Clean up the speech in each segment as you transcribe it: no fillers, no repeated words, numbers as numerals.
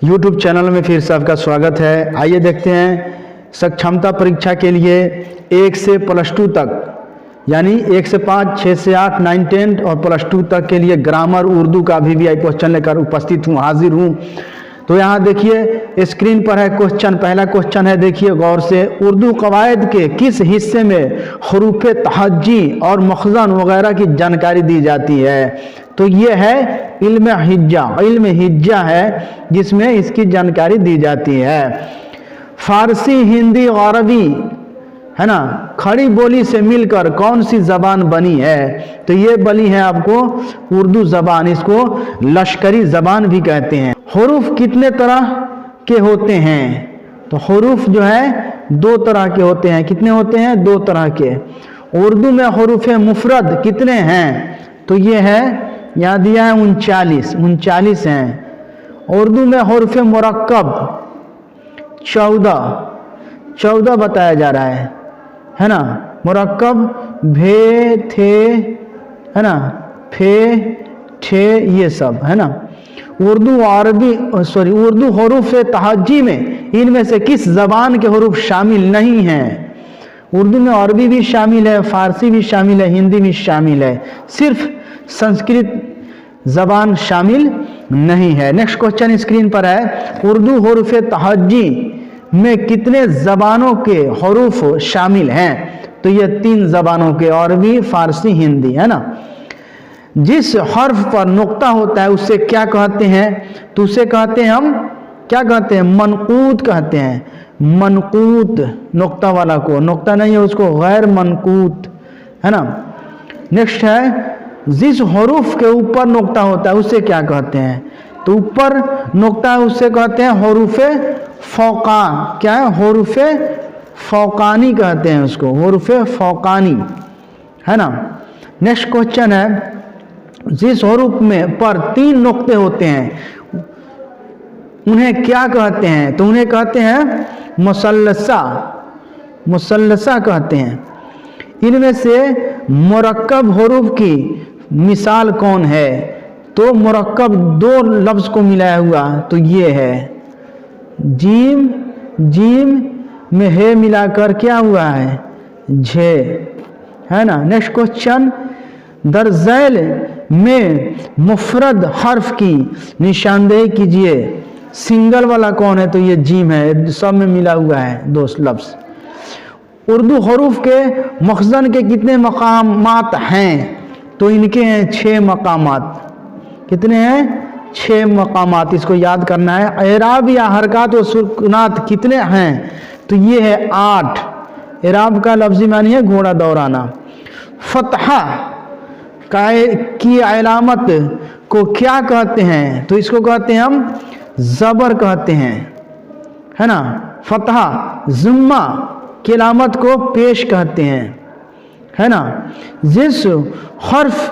YouTube channel में फिर से आपका स्वागत है। आइए देखते हैं सक्षमता परीक्षा के लिए 1 से +2 तक यानी 1 से 5, 6 से 8, 9, 10 और +2 तक के लिए ग्रामर उर्दू का भी क्वेश्चन लेकर उपस्थित हूँ, हाजिर हूँ। तो यहाँ देखिए स्क्रीन पर है क्वेश्चन। पहला क्वेश्चन है, देखिए गौर से, उर्दू कवायद के किस हिस्से में हरूफ तहज्जी और मखज़न वगैरह की जानकारी दी जाती है? तो ये है इल्म हिज्जा। इल्म हिज्जा है जिसमें इसकी जानकारी दी जाती है। फारसी, हिंदी और अरबी है ना, खड़ी बोली से मिलकर कौन सी जबान बनी है? तो ये बनी है आपको उर्दू जबान, इसको लश्करी जबान भी कहते हैं। हरूफ कितने तरह के होते हैं? तो हरूफ जो है 2 तरह के होते हैं। कितने होते हैं? 2 तरह के। उर्दू में हरूफ मुफरद कितने हैं? तो ये है, यहाँ दिया है 39 हैं। उर्दू में हरूफ मुरक्कब 14 बताया जा रहा है ना। मुरक्कब भे, थे, है ना, फे, ठे, ये सब है ना। उर्दू हरूफ तहज्जी में इनमें से किस जबान के हरूफ शामिल नहीं हैं? उर्दू में अरबी भी शामिल है, फारसी भी शामिल है, हिंदी भी शामिल है, सिर्फ संस्कृत जबान शामिल नहीं है। नेक्स्ट क्वेश्चन स्क्रीन पर है, उर्दू हरूफ तहज्जी में कितने जबानों के हरूफ शामिल हैं? तो ये 3 जबानों के, अरबी, फारसी, हिंदी, है ना। जिस हर्फ पर नुक्ता होता है उसे क्या कहते हैं? तो उसे कहते हैं, हम क्या कहते हैं? मनकूत कहते हैं। मनकूत, नुक्ता वाला को, नुक्ता नहीं है उसको गैर मनकूत, है ना। नेक्स्ट है, जिस हरूफ के ऊपर नुक्ता होता है उसे क्या कहते हैं? तो ऊपर नुक्ता है उसे कहते हैं हरूफ फौका। क्या है? हरूफ फौकानी कहते हैं उसको, हरूफ फौकानी, है ना। नेक्स्ट क्वेश्चन है, जिस हरूफ में पर 3 नुक्ते होते हैं उन्हें क्या कहते हैं? तो उन्हें कहते हैं मुसल्लसा कहते हैं। इनमें से मुरक्कब हरूफ की मिसाल कौन है? तो मुरक्कब 2 लफ्ज को मिलाया हुआ, तो ये है जीम में है मिलाकर क्या हुआ है? झे, है ना। नेक्स्ट क्वेश्चन, दरज़ैल में मुफरद हर्फ की निशानदेही कीजिए। सिंगल वाला कौन है? तो ये जीम है, सब में मिला हुआ है 2 लफ्ज। उर्दू हरूफ के मखज़न के कितने मकामात हैं? तो इनके हैं 6 मकामात। कितने हैं? 6 मकामात, इसको याद करना है। एराब या हरकत व सुकूनात कितने हैं? तो ये है 8। एराब का लफ्ज़ी मानी है घोड़ा दौड़ाना। फतहा की अलामत को क्या कहते हैं? तो इसको कहते हैं हम ज़बर कहते हैं, है ना। फतहा ज़ुम्मा की अलामत को पेश कहते हैं, है ना। जिस हर्फ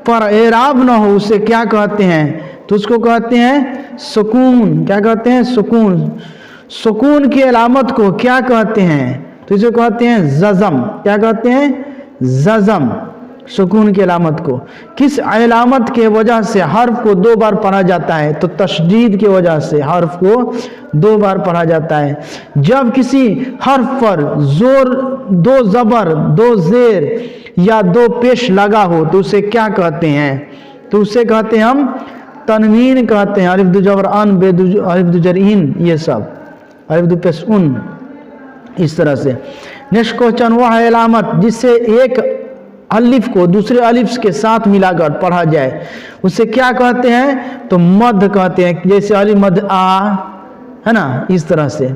पर एराब ना हो उसे क्या कहते हैं? तो उसको कहते हैं सुकून। क्या कहते हैं? सुकून। सुकून की अलामत को क्या कहते हैं? तो इसे कहते हैं ज़ज़म। क्या कहते हैं? ज़ज़म, सुकून की अलामत को। किस अलामत के वजह से हर्फ को 2 बार पढ़ा जाता है? तो तशदीद की वजह से हर्फ को 2 बार पढ़ा जाता है। जब किसी हर्फ पर जोर, 2 ज़बर, 2 ज़ेर या 2 पेश लगा हो तो उसे क्या कहते हैं? तो उसे कहते हैं हम तनवीन कहते हैं। अलिफ दु ज़बर अन, बे अलिफ दु ज़र इन, ये सब, अलिफ दु पेश उन, इस तरह से। नेक्स्ट क्वेश्चन, वह है अलामत जिससे एक अलिफ को दूसरे अलिफ के साथ मिलाकर पढ़ा जाए उसे क्या कहते हैं? तो मद कहते हैं। जैसे अलिफ मद आ, है ना, इस तरह से।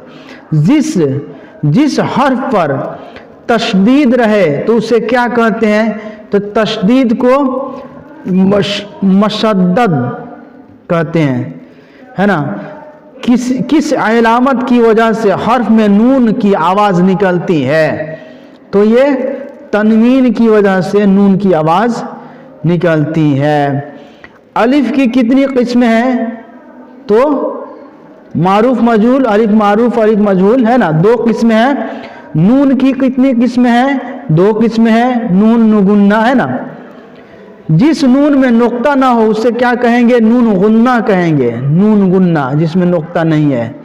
जिस हर्फ पर तशदीद रहे तो उसे क्या कहते हैं? तो तशदीद को मशद्दद कहते हैं, है ना। किस अलामत की वजह से हर्फ में नून की आवाज़ निकलती है? तो ये तनवीन की वजह से नून की आवाज़ निकलती है। अलिफ की कितनी किस्में हैं? तो मारूफ मजहूल, अलिफ मारूफ, अलिफ मजहूल, है ना, 2 किस्में हैं। नून की कितनी किस्में हैं? 2 किस्में हैं, नून नुगुन्ना, है ना। जिस नून में नुक्ता ना हो उससे क्या कहेंगे? नून गुन्ना कहेंगे, नून गुन्ना जिसमें नुक्ता नहीं है।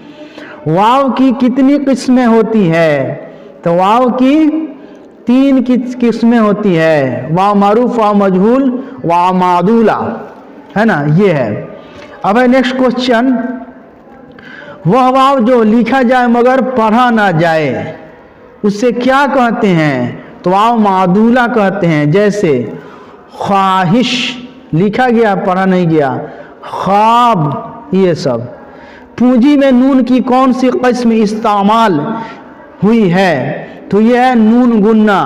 वाव की कितनी किस्में होती है? तो वाव की 3 किस्में होती है, वाव मारूफ, वाव मजहूल, वाव मादूला, है ना, ये है। अब है नेक्स्ट क्वेश्चन, वह वाव जो लिखा जाए मगर पढ़ा ना जाए उससे क्या कहते हैं? तो वाव मादूला कहते हैं। जैसे ख्वाहिश लिखा गया पढ़ा नहीं गया, ख्वाब, ये सब। पूंजी में नून की कौन सी किस्म इस्तेमाल हुई है? तो यह है नून गुन्ना,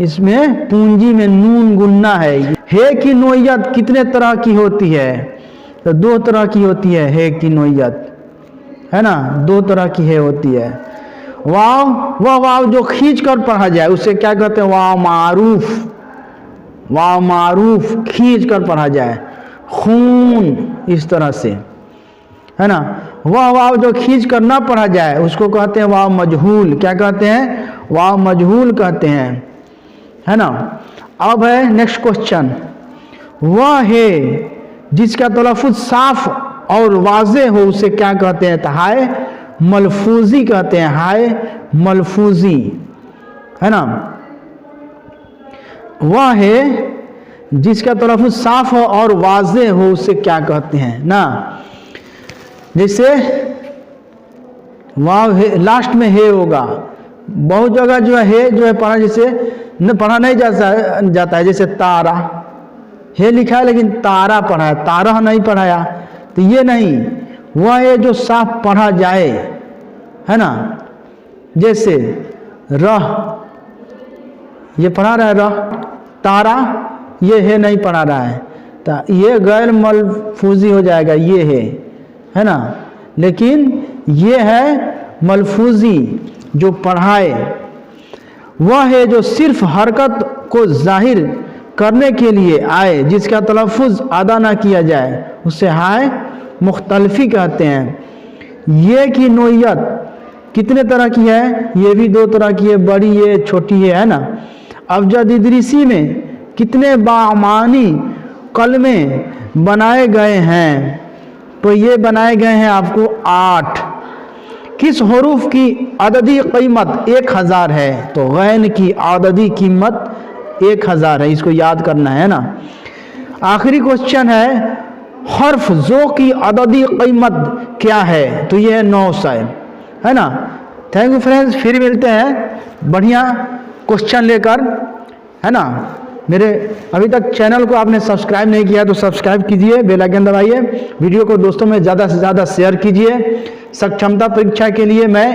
इसमें पूंजी में नून गुन्ना है की नोयत कितने तरह की होती है? तो 2 तरह की होती है की नोयत, है ना, 2 तरह की होती है। वाव, वह वाव जो खींच कर पढ़ा जाए उसे क्या कहते हैं? वाव मारूफ, वाव मारूफ खींच कर पढ़ा जाए, खून, इस तरह से, है ना। वह वाव जो खींच कर ना पढ़ा जाए उसको कहते हैं वाव मजहूल। क्या कहते हैं? वाव मजहूल कहते हैं, है ना। अब है नेक्स्ट क्वेश्चन, वह है जिसका तलफ़ुज़ साफ और वाज़े हो उसे क्या कहते हैं? तो हाय मलफूजी कहते हैं, हाय मलफूजी, है ना। वह है जिसका तलफ़ुज़ साफ हो और वाज़े हो उसे क्या कहते हैं ना। जैसे वाव है, लास्ट में है होगा, बहुत जगह जो है पढ़ा, जैसे न पढ़ा नहीं जाता है, जैसे तारा है लिखा है लेकिन तारा पढ़ा है, तारा नहीं पढ़ाया, तो ये नहीं, वह है जो साफ पढ़ा जाए, है ना। जैसे रह, ये पढ़ा रहा है रह, तारा ये है नहीं पढ़ा रहा है, तो ये गैर मलफूजी हो जाएगा, ये है ना। लेकिन ये है मलफूजी जो पढ़ाए। वह है जो सिर्फ हरकत को जाहिर करने के लिए आए, जिसका तलफ़ुज़ अदा ना किया जाए उसे हाय मुख्तलफी कहते हैं। ये की नोयत कितने तरह की है? ये भी 2 तरह की है, बड़ी है छोटी है ना। अबजद इदरीसी में कितने बामानी कलमे बनाए गए हैं? तो ये बनाए गए हैं आपको 8। किस हरूफ की अददी कीमत 1000 है? तो गैन की अददी कीमत 1000 है, इसको याद करना है ना। आखिरी क्वेश्चन है, हर्फ जो की अददी कीमत क्या है? तो ये है 900, है ना। थैंक यू फ्रेंड्स, फिर मिलते हैं बढ़िया क्वेश्चन लेकर, है ना। मेरे अभी तक चैनल को आपने सब्सक्राइब नहीं किया तो सब्सक्राइब कीजिए, बेल आइकन दबाइए, वीडियो को दोस्तों में ज़्यादा से ज़्यादा शेयर कीजिए। सक्षमता परीक्षा के लिए मैं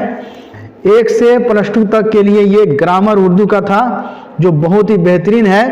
1 से +2 तक के लिए ये ग्रामर उर्दू का था जो बहुत ही बेहतरीन है।